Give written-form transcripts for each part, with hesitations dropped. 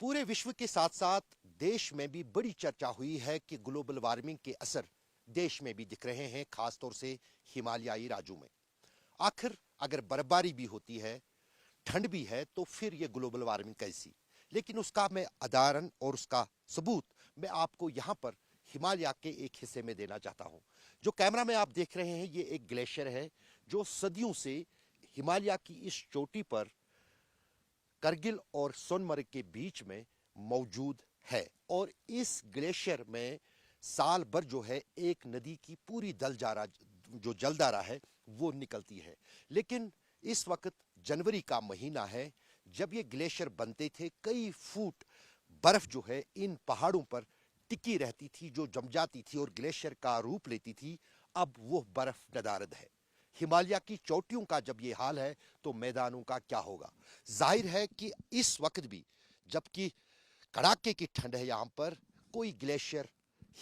पूरे विश्व के साथ साथ देश में भी बड़ी चर्चा हुई है कि ग्लोबल वार्मिंग के असर देश में भी दिख रहे हैं, खासतौर से हिमालयाई राज्यों में। आखिर अगर बर्फबारी भी होती है, ठंड भी है, तो फिर ये ग्लोबल वार्मिंग कैसी? लेकिन उसका मैं उदाहरण और उसका सबूत मैं आपको यहाँ पर हिमालय के एक हिस्से में देना चाहता हूँ। जो कैमरा में आप देख रहे हैं, ये एक ग्लेशियर है जो सदियों से हिमालय की इस चोटी पर करगिल और सोनमर्ग के बीच में मौजूद है। और इस ग्लेशियर में साल भर जो है एक नदी की पूरी जो जलधारा है वो निकलती है। लेकिन इस वक्त जनवरी का महीना है, जब ये ग्लेशियर बनते थे कई फुट बर्फ जो है इन पहाड़ों पर टिकी रहती थी, जो जम जाती थी और ग्लेशियर का रूप लेती थी। अब वो बर्फ नदारद है। हिमालय की चोटियों का जब ये हाल है तो मैदानों का क्या होगा? जाहिर है कि इस वक्त भी जबकि कड़ाके की ठंड है, यहाँ पर कोई ग्लेशियर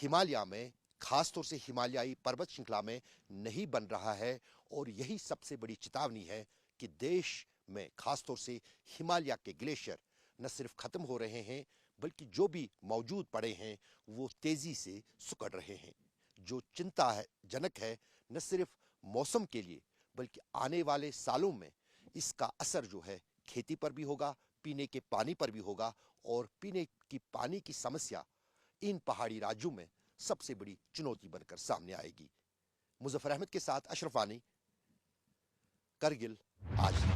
हिमालय में, खासतौर से हिमालयी पर्वत श्रृंखला में नहीं बन रहा है। और यही सबसे बड़ी चेतावनी है कि देश में खासतौर से हिमालय के ग्लेशियर न सिर्फ खत्म हो रहे हैं, बल्कि जो भी मौजूद पड़े हैं वो तेजी से सिकुड़ रहे हैं। जो चिंता है जनक है, न सिर्फ मौसम के लिए बल्कि आने वाले सालों में इसका असर जो है खेती पर भी होगा, पीने के पानी पर भी होगा। और पीने की पानी की समस्या इन पहाड़ी राज्यों में सबसे बड़ी चुनौती बनकर सामने आएगी। मुजफ्फर अहमद के साथ अशरफ वानी, करगिल आज।